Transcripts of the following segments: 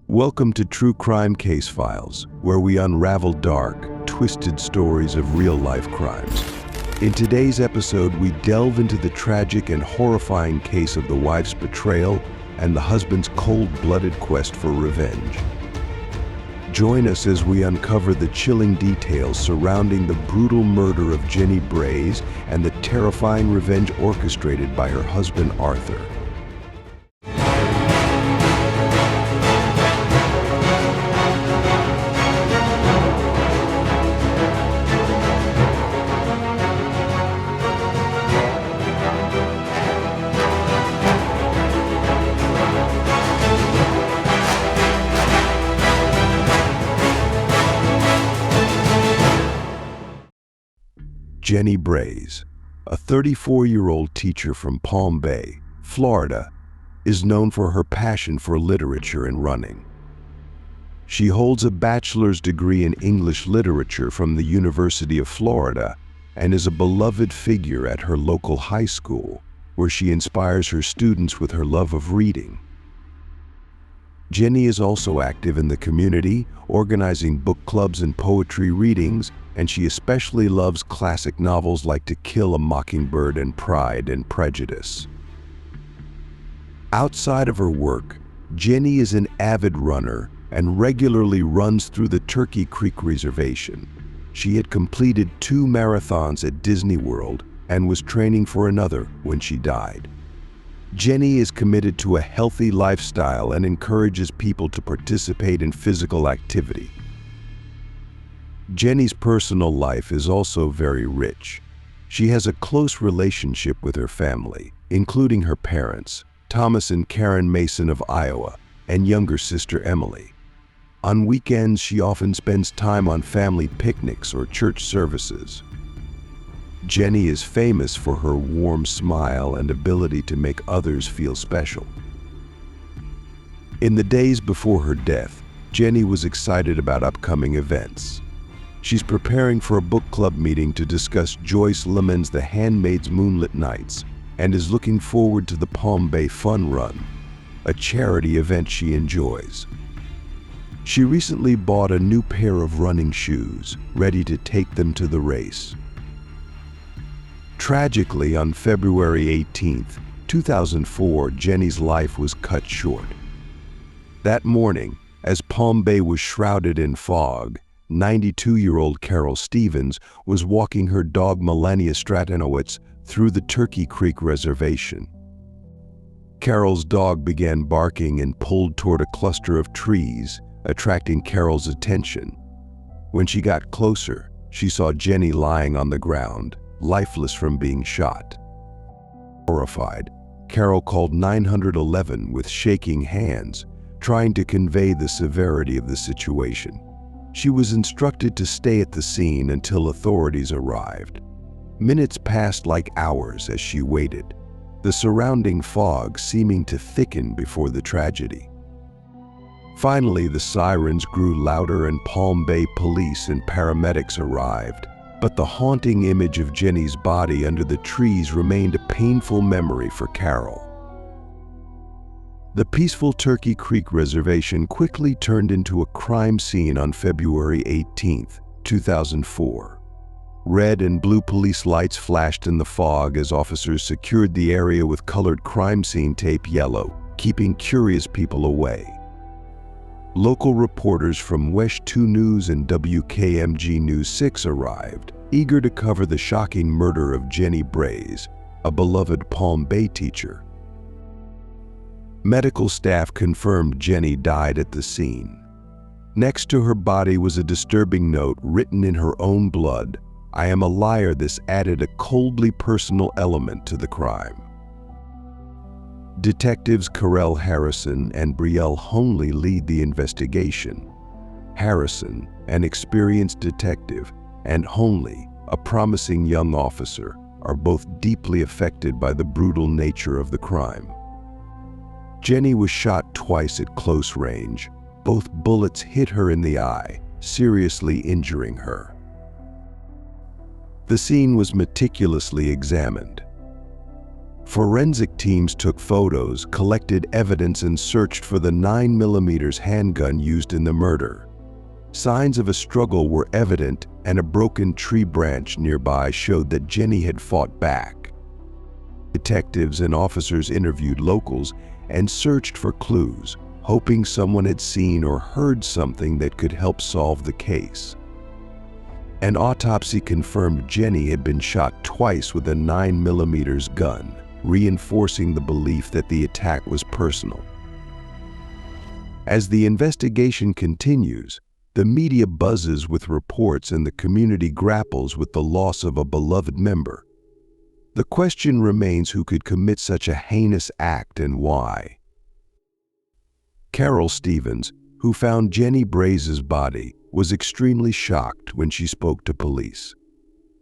Welcome to True Crime Case Files, where we unravel dark, twisted stories of real-life crimes. In today's episode, we delve into the tragic and horrifying case of the wife's betrayal and the husband's cold-blooded quest for revenge. Join us as we uncover the chilling details surrounding the brutal murder of Jenny Braise and the terrifying revenge orchestrated by her husband, Arthur. Jenny Braise, a 34-year-old teacher from Palm Bay, Florida, is known for her passion for literature and running. She holds a bachelor's degree in English literature from the University of Florida and is a beloved figure at her local high school, where she inspires her students with her love of reading. Jenny is also active in the community, organizing book clubs and poetry readings, and she especially loves classic novels like To Kill a Mockingbird and Pride and Prejudice. Outside of her work, Jenny is an avid runner and regularly runs through the Turkey Creek Reservation. She had completed 2 marathons at Disney World and was training for another when she died. Jenny is committed to a healthy lifestyle and encourages people to participate in physical activity. Jenny's personal life is also very rich. She has a close relationship with her family, including her parents, Thomas and Karen Mason of Iowa, and younger sister Emily. On weekends, she often spends time on family picnics or church services. Jenny is famous for her warm smile and ability to make others feel special. In the days before her death, Jenny was excited about upcoming events. She's preparing for a book club meeting to discuss Joyce Lemon's The Handmaid's Moonlit Nights and is looking forward to the Palm Bay Fun Run, a charity event she enjoys. She recently bought a new pair of running shoes, ready to take them to the race. Tragically, on February 18, 2004, Jenny's life was cut short. That morning, as Palm Bay was shrouded in fog, 92-year-old Carol Stevens was walking her dog Melania Stratonowitz through the Turkey Creek Reservation. Carol's dog began barking and pulled toward a cluster of trees, attracting Carol's attention. When she got closer, she saw Jenny lying on the ground, lifeless from being shot. Horrified, Carol called 911 with shaking hands, trying to convey the severity of the situation. She was instructed to stay at the scene until authorities arrived. Minutes passed like hours as she waited, the surrounding fog seeming to thicken before the tragedy. Finally, the sirens grew louder and Palm Bay police and paramedics arrived, but the haunting image of Jenny's body under the trees remained a painful memory for Carol. The peaceful Turkey Creek Reservation quickly turned into a crime scene on February 18, 2004. Red and blue police lights flashed in the fog as officers secured the area with colored crime scene tape yellow, keeping curious people away. Local reporters from WESH 2 News and WKMG News 6 arrived, eager to cover the shocking murder of Jenny Braise, a beloved Palm Bay teacher. Medical staff confirmed Jenny died at the scene. Next to her body was a disturbing note written in her own blood, "I am a liar." This added a coldly personal element to the crime. Detectives Carell Harrison and Brielle Honley lead the investigation. Harrison, an experienced detective, and Honley, a promising young officer, are both deeply affected by the brutal nature of the crime. Jenny was shot twice at close range. Both bullets hit her in the eye, seriously injuring her. The scene was meticulously examined. Forensic teams took photos, collected evidence, and searched for the 9mm handgun used in the murder. Signs of a struggle were evident, and a broken tree branch nearby showed that Jenny had fought back. Detectives and officers interviewed locals and searched for clues, hoping someone had seen or heard something that could help solve the case. An autopsy confirmed Jenny had been shot twice with a 9mm gun, reinforcing the belief that the attack was personal. As the investigation continues, the media buzzes with reports and the community grapples with the loss of a beloved member. The question remains who could commit such a heinous act and why. Carol Stevens, who found Jenny Braise's body, was extremely shocked when she spoke to police.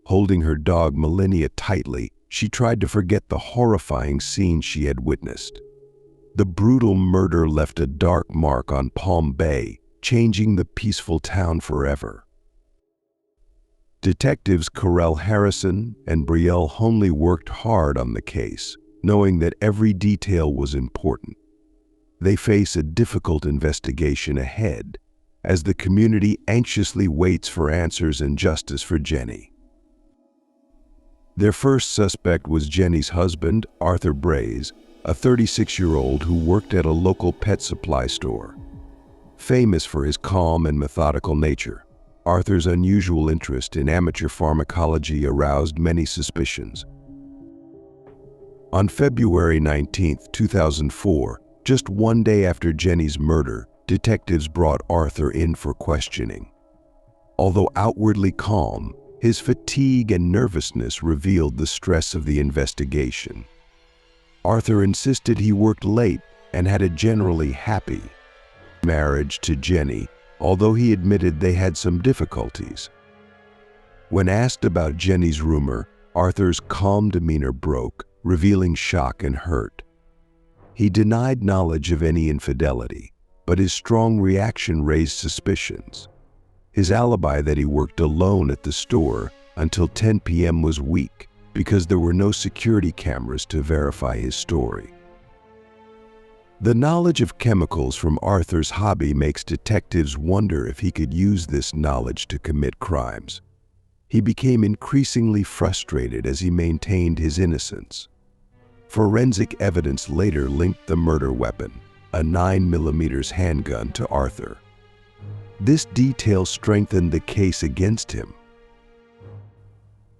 Holding her dog Millennia tightly, she tried to forget the horrifying scene she had witnessed. The brutal murder left a dark mark on Palm Bay, changing the peaceful town forever. Detectives Correll Harrison and Braise Honley worked hard on the case, knowing that every detail was important. They face a difficult investigation ahead, as the community anxiously waits for answers and justice for Jenny. Their first suspect was Jenny's husband, Arthur Braise, a 36-year-old who worked at a local pet supply store. Famous for his calm and methodical nature, Arthur's unusual interest in amateur pharmacology aroused many suspicions. On February 19, 2004, just one day after Jenny's murder, detectives brought Arthur in for questioning. Although outwardly calm, his fatigue and nervousness revealed the stress of the investigation. Arthur insisted he worked late and had a generally happy marriage to Jenny, although he admitted they had some difficulties. When asked about Jenny's rumor, Arthur's calm demeanor broke, revealing shock and hurt. He denied knowledge of any infidelity, but his strong reaction raised suspicions. His alibi that he worked alone at the store until 10 p.m. was weak because there were no security cameras to verify his story. The knowledge of chemicals from Arthur's hobby makes detectives wonder if he could use this knowledge to commit crimes. He became increasingly frustrated as he maintained his innocence. Forensic evidence later linked the murder weapon, a 9mm handgun, to Arthur. This detail strengthened the case against him.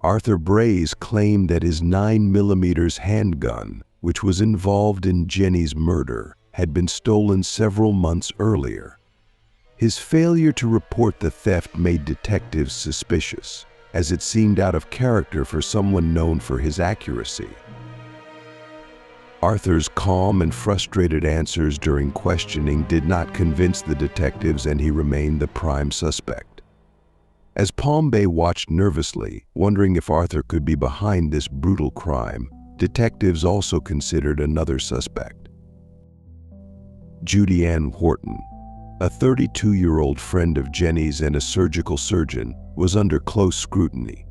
Arthur Braise claimed that his 9mm handgun, which was involved in Jenny's murder, had been stolen several months earlier. His failure to report the theft made detectives suspicious, as it seemed out of character for someone known for his accuracy. Arthur's calm and frustrated answers during questioning did not convince the detectives, and he remained the prime suspect. As Palm Bay watched nervously, wondering if Arthur could be behind this brutal crime, detectives also considered another suspect. Judy Ann Horton, a 32-year-old friend of Jenny's and a surgical surgeon, was under close scrutiny.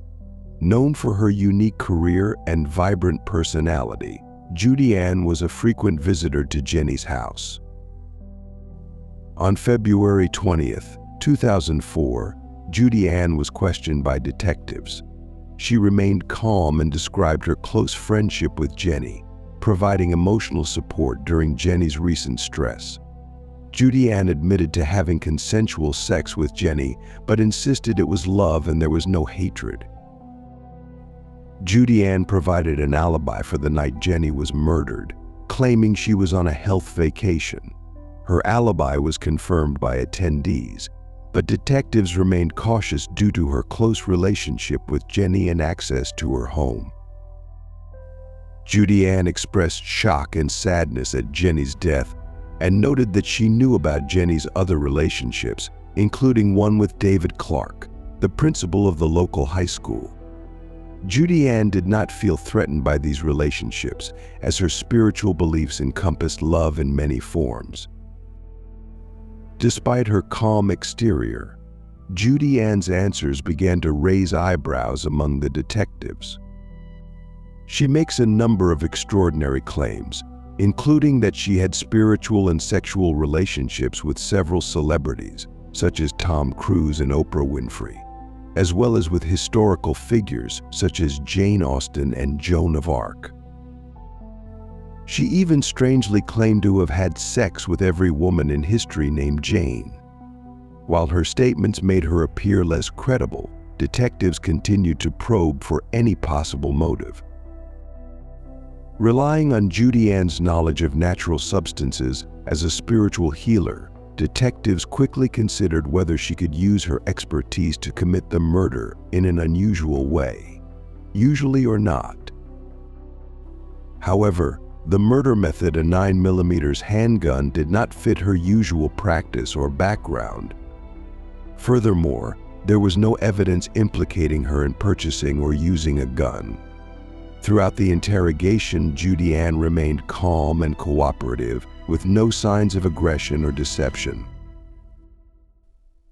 Known for her unique career and vibrant personality, Judy Ann was a frequent visitor to Jenny's house. On February 20, 2004, Judy Ann was questioned by detectives. She remained calm and described her close friendship with Jenny, providing emotional support during Jenny's recent stress. Judy Ann admitted to having consensual sex with Jenny, but insisted it was love and there was no hatred. Judy Ann provided an alibi for the night Jenny was murdered, claiming she was on a health vacation. Her alibi was confirmed by attendees, but detectives remained cautious due to her close relationship with Jenny and access to her home. Judy Ann expressed shock and sadness at Jenny's death and noted that she knew about Jenny's other relationships, including one with David Clark, the principal of the local high school. Judy Ann did not feel threatened by these relationships, as her spiritual beliefs encompassed love in many forms. Despite her calm exterior, Judy Ann's answers began to raise eyebrows among the detectives. She makes a number of extraordinary claims, including that she had spiritual and sexual relationships with several celebrities, such as Tom Cruise and Oprah Winfrey, as well as with historical figures such as Jane Austen and Joan of Arc. She even strangely claimed to have had sex with every woman in history named Jane. While her statements made her appear less credible, detectives continued to probe for any possible motive. Relying on Judy Ann's knowledge of natural substances as a spiritual healer, detectives quickly considered whether she could use her expertise to commit the murder in an unusual way, usually or not. However, the murder method, a 9mm handgun, did not fit her usual practice or background. Furthermore, there was no evidence implicating her in purchasing or using a gun. Throughout the interrogation, Judy Ann remained calm and cooperative, with no signs of aggression or deception.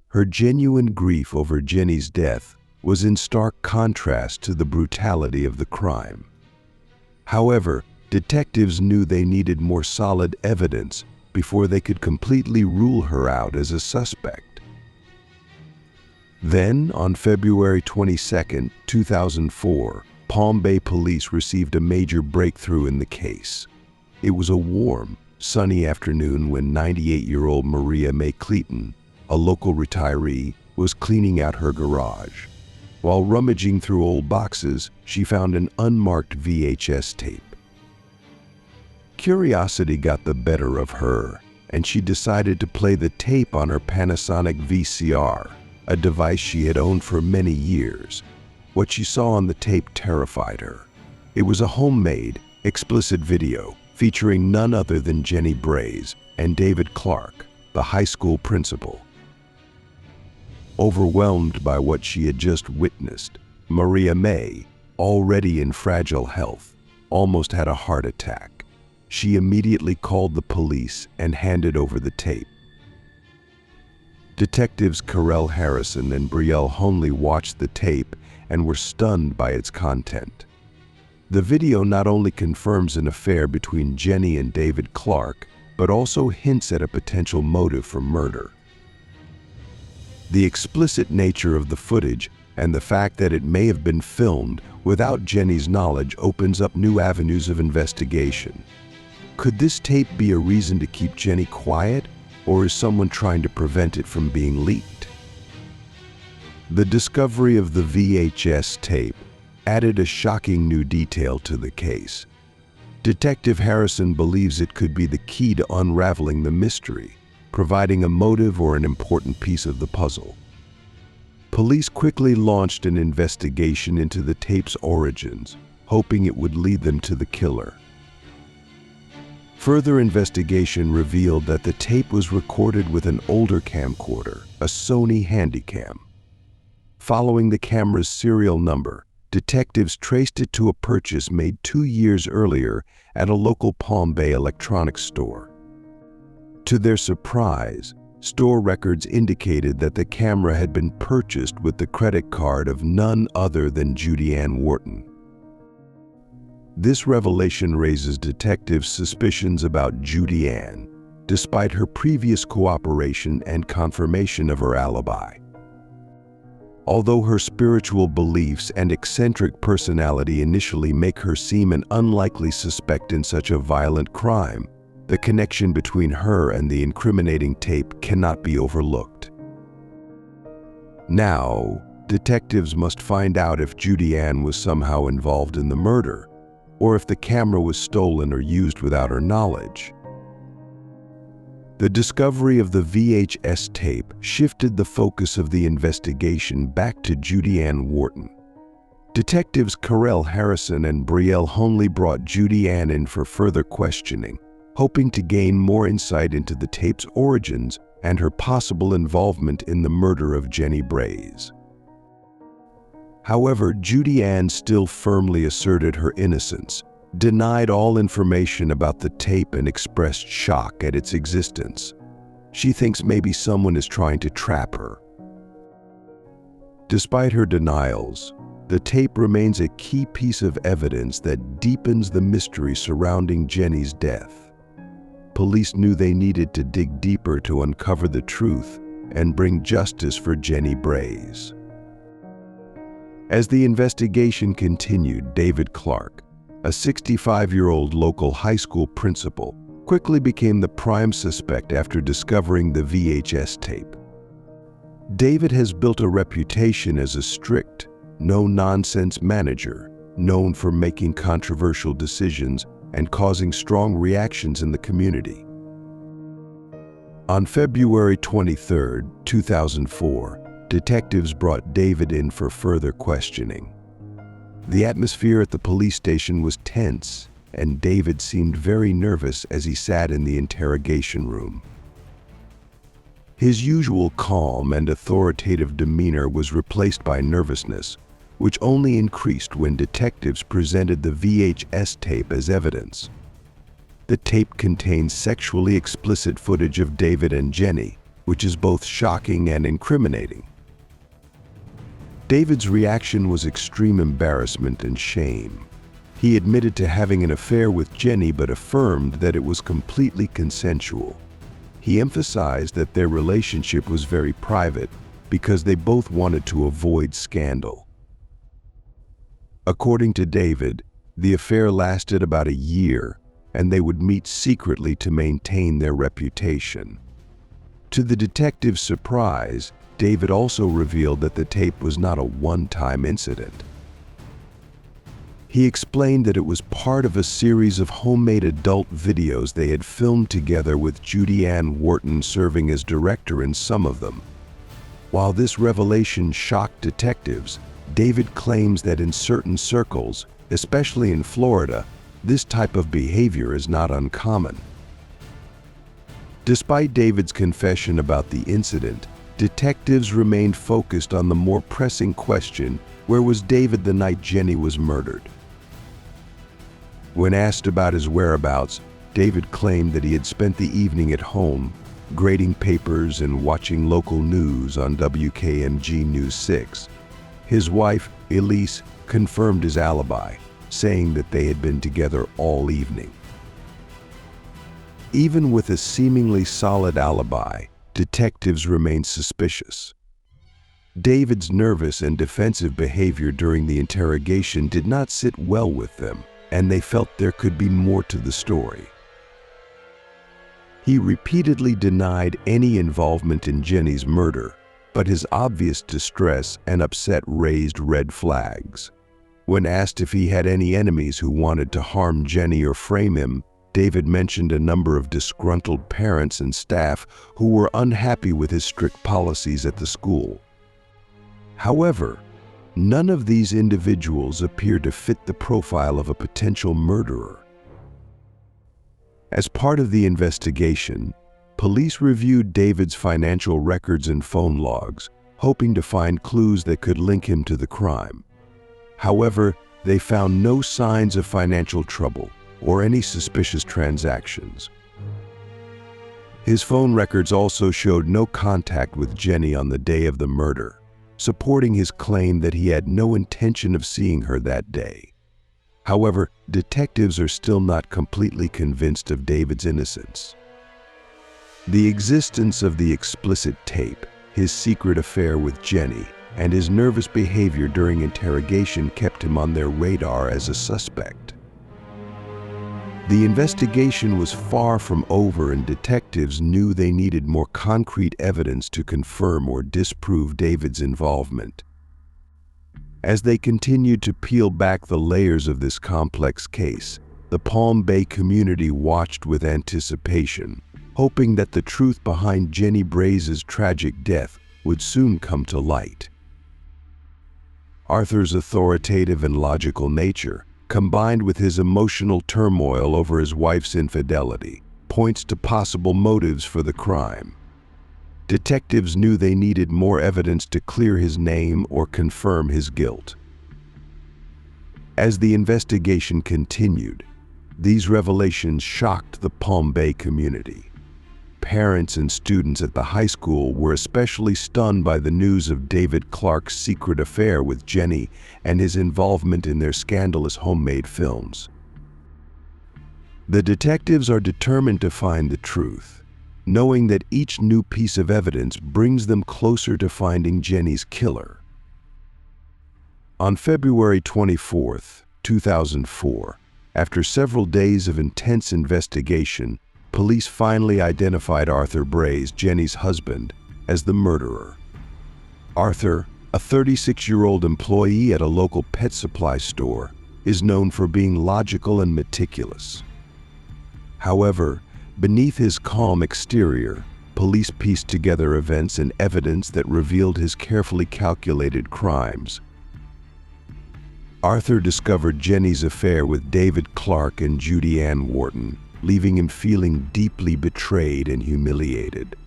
Her genuine grief over Jenny's death was in stark contrast to the brutality of the crime. However, detectives knew they needed more solid evidence before they could completely rule her out as a suspect. Then, on February 22, 2004, Palm Bay police received a major breakthrough in the case. It was a warm, sunny afternoon when 98-year-old Maria Mae Cleeton, a local retiree, was cleaning out her garage. While rummaging through old boxes, she found an unmarked VHS tape. Curiosity got the better of her, and she decided to play the tape on her Panasonic VCR, a device she had owned for many years. What she saw on the tape terrified her. It was a homemade, explicit video featuring none other than Jenny Braise and David Clark, the high school principal. Overwhelmed by what she had just witnessed, Maria Mae, already in fragile health, almost had a heart attack. She immediately called the police and handed over the tape. Detectives Carell Harrison and Brielle Honley watched the tape and were stunned by its content. The video not only confirms an affair between Jenny and David Clark, but also hints at a potential motive for murder. The explicit nature of the footage and the fact that it may have been filmed without Jenny's knowledge opens up new avenues of investigation. Could this tape be a reason to keep Jenny quiet, or is someone trying to prevent it from being leaked? The discovery of the VHS tape added a shocking new detail to the case. Detective Harrison believes it could be the key to unraveling the mystery, providing a motive or an important piece of the puzzle. Police quickly launched an investigation into the tape's origins, hoping it would lead them to the killer. Further investigation revealed that the tape was recorded with an older camcorder, a Sony Handycam. Following the camera's serial number, detectives traced it to a purchase made 2 years earlier at a local Palm Bay electronics store. To their surprise, store records indicated that the camera had been purchased with the credit card of none other than Judy Ann Wharton. This revelation raises detectives' suspicions about Judy Ann, despite her previous cooperation and confirmation of her alibi. Although her spiritual beliefs and eccentric personality initially make her seem an unlikely suspect in such a violent crime, the connection between her and the incriminating tape cannot be overlooked. Now, detectives must find out if Judy Ann was somehow involved in the murder, or if the camera was stolen or used without her knowledge. The discovery of the VHS tape shifted the focus of the investigation back to Judy Ann Wharton. Detectives Carell Harrison and Brielle Honley brought Judy Ann in for further questioning, hoping to gain more insight into the tape's origins and her possible involvement in the murder of Jenny Braise. However, Judy Ann still firmly asserted her innocence, denied all information about the tape, and expressed shock at its existence. She thinks maybe someone is trying to trap her. Despite her denials, The tape remains a key piece of evidence that deepens the mystery surrounding Jenny's death. Police knew they needed to dig deeper to uncover the truth and bring justice for Jenny Braise. As the investigation continued, David Clark, a 65-year-old local high school principal, quickly became the prime suspect after discovering the VHS tape. David has built a reputation as a strict, no-nonsense manager, known for making controversial decisions and causing strong reactions in the community. On February 23, 2004, detectives brought David in for further questioning. The atmosphere at the police station was tense, and David seemed very nervous as he sat in the interrogation room. His usual calm and authoritative demeanor was replaced by nervousness, which only increased when detectives presented the VHS tape as evidence. The tape contains sexually explicit footage of David and Jenny, which is both shocking and incriminating. David's reaction was extreme embarrassment and shame. He admitted to having an affair with Jenny but affirmed that it was completely consensual. He emphasized that their relationship was very private because they both wanted to avoid scandal. According to David, the affair lasted about a year, and they would meet secretly to maintain their reputation. To the detective's surprise, David also revealed that the tape was not a one-time incident. He explained that it was part of a series of homemade adult videos they had filmed together, with Judy Ann Wharton serving as director in some of them. While this revelation shocked detectives, David claims that in certain circles, especially in Florida, this type of behavior is not uncommon. Despite David's confession about the incident, detectives remained focused on the more pressing question: where was David the night Jenny was murdered? When asked about his whereabouts, David claimed that he had spent the evening at home, grading papers and watching local news on WKMG News 6. His wife, Elise, confirmed his alibi, saying that they had been together all evening. Even with a seemingly solid alibi, detectives remained suspicious. David's nervous and defensive behavior during the interrogation did not sit well with them, and they felt there could be more to the story. He repeatedly denied any involvement in Jenny's murder, but his obvious distress and upset raised red flags. When asked if he had any enemies who wanted to harm Jenny or frame him, David mentioned a number of disgruntled parents and staff who were unhappy with his strict policies at the school. However, none of these individuals appeared to fit the profile of a potential murderer. As part of the investigation, police reviewed David's financial records and phone logs, hoping to find clues that could link him to the crime. However, they found no signs of financial trouble or any suspicious transactions. His phone records also showed no contact with Jenny on the day of the murder, supporting his claim that he had no intention of seeing her that day. However, detectives are still not completely convinced of David's innocence. The existence of the explicit tape, his secret affair with Jenny, and his nervous behavior during interrogation kept him on their radar as a suspect. The investigation was far from over, and detectives knew they needed more concrete evidence to confirm or disprove David's involvement. As they continued to peel back the layers of this complex case, the Palm Bay community watched with anticipation, hoping that the truth behind Jenny Braise's tragic death would soon come to light. Arthur's authoritative and logical nature, combined with his emotional turmoil over his wife's infidelity, points to possible motives for the crime. Detectives knew they needed more evidence to clear his name or confirm his guilt. As the investigation continued, these revelations shocked the Palm Bay community. parents and students at the high school were especially stunned by the news of David Clark's secret affair with Jenny and his involvement in their scandalous homemade films. The detectives are determined to find the truth, knowing that each new piece of evidence brings them closer to finding Jenny's killer. On February 24, 2004, after several days of intense investigation, police finally identified Arthur Braise, Jenny's husband, as the murderer. Arthur, a 36-year-old employee at a local pet supply store, is known for being logical and meticulous. However, beneath his calm exterior, police pieced together events and evidence that revealed his carefully calculated crimes. Arthur discovered Jenny's affair with David Clark and Judy Ann Wharton, leaving him feeling deeply betrayed and humiliated.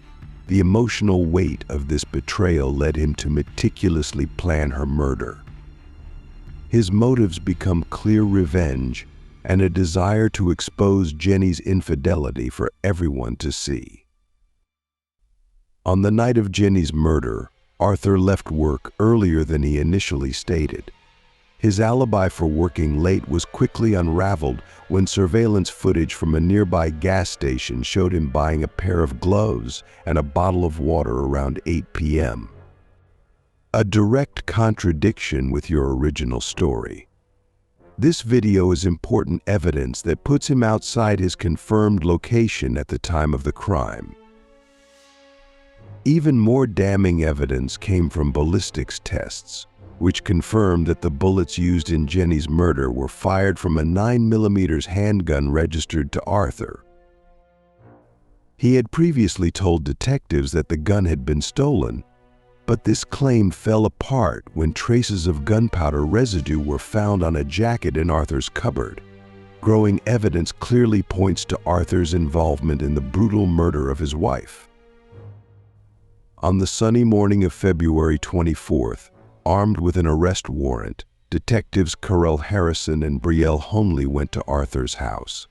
The emotional weight of this betrayal led him to meticulously plan her murder. His motives become clear revenge and a desire to expose Jenny's infidelity for everyone to see. On the night of Jenny's murder, Arthur left work earlier than he initially stated. His alibi for working late was quickly unraveled when surveillance footage from a nearby gas station showed him buying a pair of gloves and a bottle of water around 8 p.m. A direct contradiction with your original story. This video is important evidence that puts him outside his confirmed location at the time of the crime. Even more damning evidence came from ballistics tests, which confirmed that the bullets used in Jenny's murder were fired from a 9mm handgun registered to Arthur. He had previously told detectives that the gun had been stolen, but this claim fell apart when traces of gunpowder residue were found on a jacket in Arthur's cupboard. Growing evidence clearly points to Arthur's involvement in the brutal murder of his wife. On the sunny morning of February 24th, armed with an arrest warrant, detectives Carell Harrison and Brielle Honley went to Arthur's house.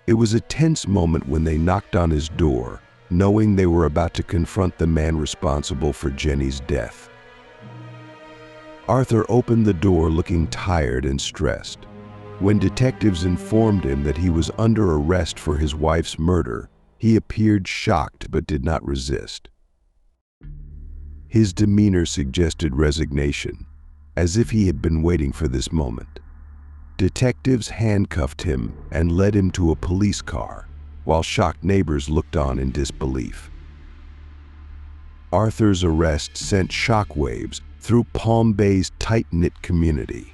It was a tense moment when they knocked on his door, knowing they were about to confront the man responsible for Jenny's death. Arthur opened the door looking tired and stressed. When detectives informed him that he was under arrest for his wife's murder, he appeared shocked but did not resist. His demeanor suggested resignation, as if he had been waiting for this moment. Detectives handcuffed him and led him to a police car, while shocked neighbors looked on in disbelief. Arthur's arrest sent shockwaves through Palm Bay's tight-knit community.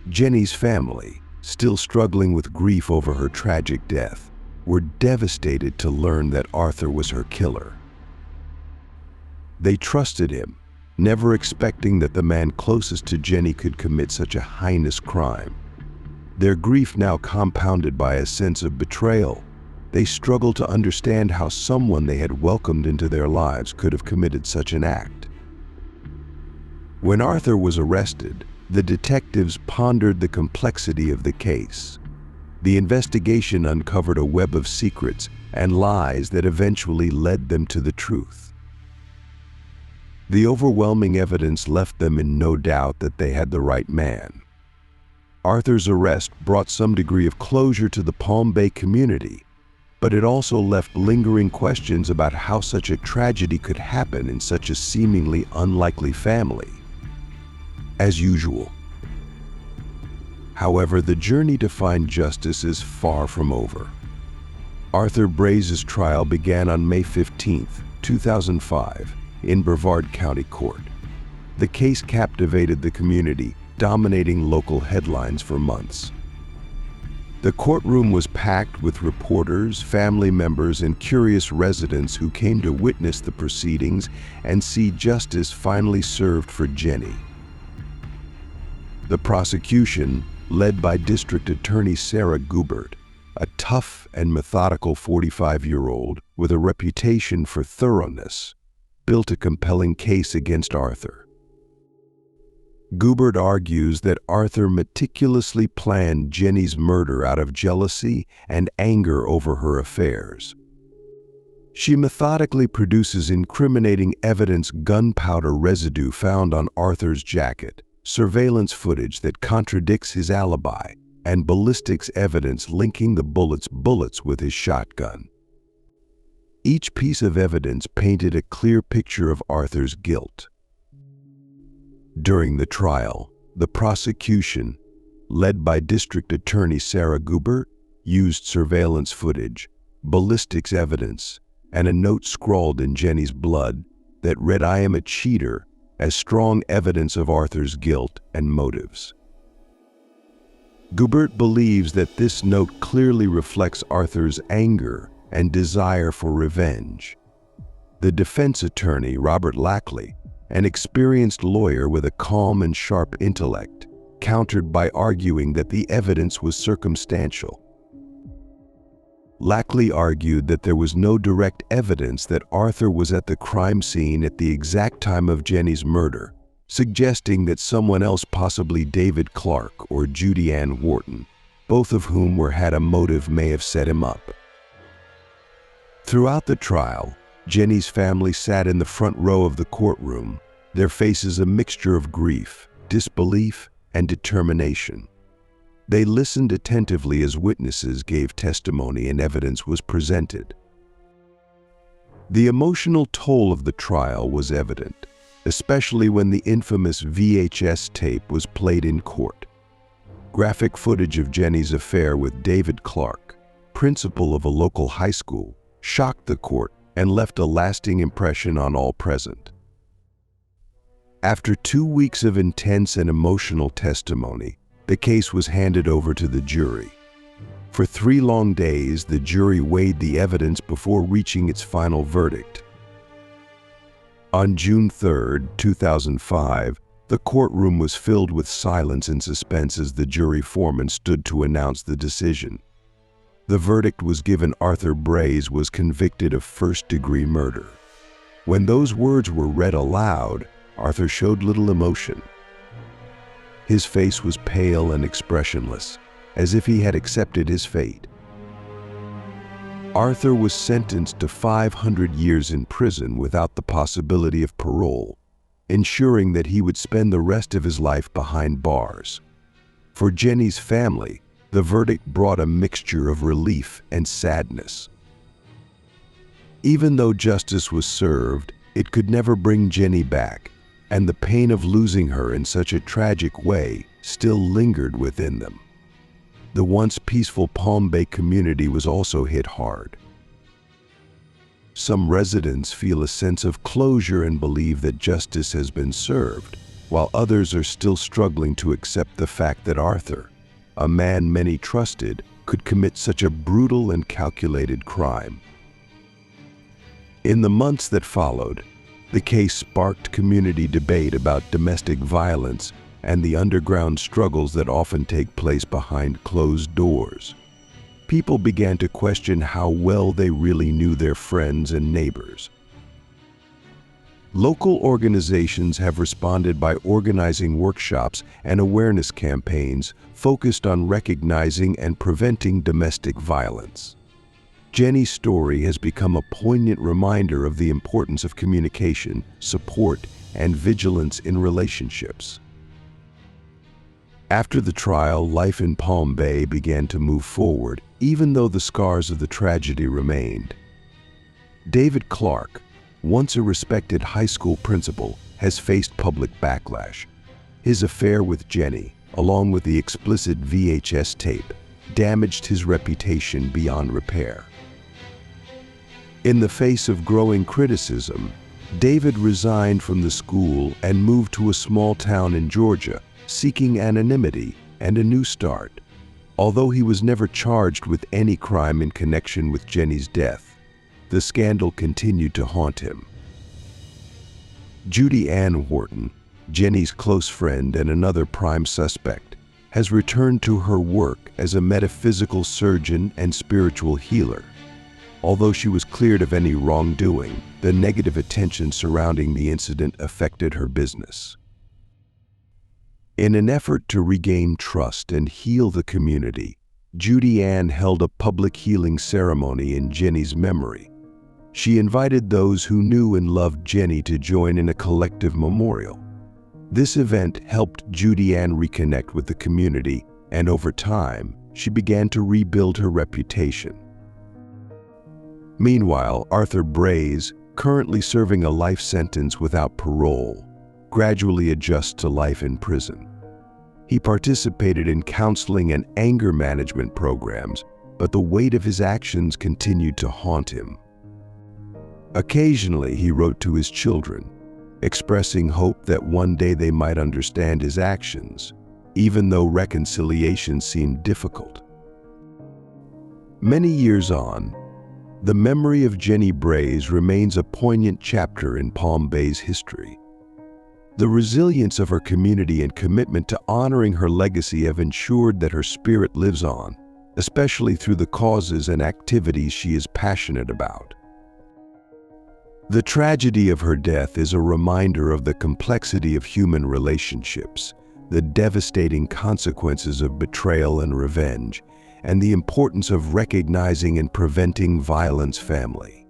Jenny's family, still struggling with grief over her tragic death, were devastated to learn that Arthur was her killer. They trusted him, never expecting that the man closest to Jenny could commit such a heinous crime. Their grief now compounded by a sense of betrayal. They struggled to understand how someone they had welcomed into their lives could have committed such an act. When Arthur was arrested, the detectives pondered the complexity of the case. The investigation uncovered a web of secrets and lies that eventually led them to the truth. The overwhelming evidence left them in no doubt that they had the right man. Arthur's arrest brought some degree of closure to the Palm Bay community, but it also left lingering questions about how such a tragedy could happen in such a seemingly unlikely family. As usual. However, the journey to find justice is far from over. Arthur Braise's trial began on May 15, 2005, in Brevard County Court. The case captivated the community, dominating local headlines for months. The courtroom was packed with reporters, family members, and curious residents who came to witness the proceedings and see justice finally served for Jenny. The prosecution, led by District Attorney Sarah Goubert, a tough and methodical 45-year-old with a reputation for thoroughness, built a compelling case against Arthur. Goubert argues that Arthur meticulously planned Jenny's murder out of jealousy and anger over her affairs. She methodically produces incriminating evidence: gunpowder residue found on Arthur's jacket, surveillance footage that contradicts his alibi, and ballistics evidence linking the bullets with his shotgun. Each piece of evidence painted a clear picture of Arthur's guilt. During the trial, the prosecution, led by District Attorney Sarah Gubert, used surveillance footage, ballistics evidence, and a note scrawled in Jenny's blood that read, "I am a cheater," as strong evidence of Arthur's guilt and motives. Gubert believes that this note clearly reflects Arthur's anger and desire for revenge. The defense attorney, Robert Lackley, an experienced lawyer with a calm and sharp intellect, countered by arguing that the evidence was circumstantial. Lackley argued that there was no direct evidence that Arthur was at the crime scene at the exact time of Jenny's murder, suggesting that someone else, possibly David Clark or Judy Ann Wharton, both of whom had a motive, may have set him up. Throughout the trial, Jenny's family sat in the front row of the courtroom, their faces a mixture of grief, disbelief, and determination. They listened attentively as witnesses gave testimony and evidence was presented. The emotional toll of the trial was evident, especially when the infamous VHS tape was played in court. Graphic footage of Jenny's affair with David Clark, principal of a local high school, shocked the court and left a lasting impression on all present. After 2 weeks of intense and emotional testimony, the case was handed over to the jury. For 3 long days, the jury weighed the evidence before reaching its final verdict. On June 3, 2005, the courtroom was filled with silence and suspense as the jury foreman stood to announce the decision. The verdict was given: Arthur Braise was convicted of first-degree murder. When those words were read aloud, Arthur showed little emotion. His face was pale and expressionless, as if he had accepted his fate. Arthur was sentenced to 500 years in prison without the possibility of parole, ensuring that he would spend the rest of his life behind bars. For Jenny's family, the verdict brought a mixture of relief and sadness. Even though justice was served, it could never bring Jenny back, and the pain of losing her in such a tragic way still lingered within them. The once peaceful Palm Bay community was also hit hard. Some residents feel a sense of closure and believe that justice has been served, while others are still struggling to accept the fact that Arthur, a man many trusted, could commit such a brutal and calculated crime. In the months that followed, the case sparked community debate about domestic violence and the underground struggles that often take place behind closed doors. People began to question how well they really knew their friends and neighbors. Local organizations have responded by organizing workshops and awareness campaigns focused on recognizing and preventing domestic violence. Jenny's story has become a poignant reminder of the importance of communication, support, and vigilance in relationships. After the trial, life in Palm Bay began to move forward, even though the scars of the tragedy remained. David Clark, once a respected high school principal, has faced public backlash. His affair with Jenny, along with the explicit VHS tape, damaged his reputation beyond repair. In the face of growing criticism, David resigned from the school and moved to a small town in Georgia, seeking anonymity and a new start. Although he was never charged with any crime in connection with Jenny's death, the scandal continued to haunt him. Judy Ann Wharton, Jenny's close friend and another prime suspect, has returned to her work as a metaphysical surgeon and spiritual healer. Although she was cleared of any wrongdoing, the negative attention surrounding the incident affected her business. In an effort to regain trust and heal the community, Judy Ann held a public healing ceremony in Jenny's memory. She invited those who knew and loved Jenny to join in a collective memorial. This event helped Judy Ann reconnect with the community, and over time, she began to rebuild her reputation. Meanwhile, Arthur Braise, currently serving a life sentence without parole, gradually adjusts to life in prison. He participated in counseling and anger management programs, but the weight of his actions continued to haunt him. Occasionally, he wrote to his children, expressing hope that one day they might understand his actions, even though reconciliation seemed difficult. Many years on, the memory of Jenny Braise remains a poignant chapter in Palm Bay's history. The resilience of her community and commitment to honoring her legacy have ensured that her spirit lives on, especially through the causes and activities she is passionate about. The tragedy of her death is a reminder of the complexity of human relationships, the devastating consequences of betrayal and revenge, and the importance of recognizing and preventing violence family.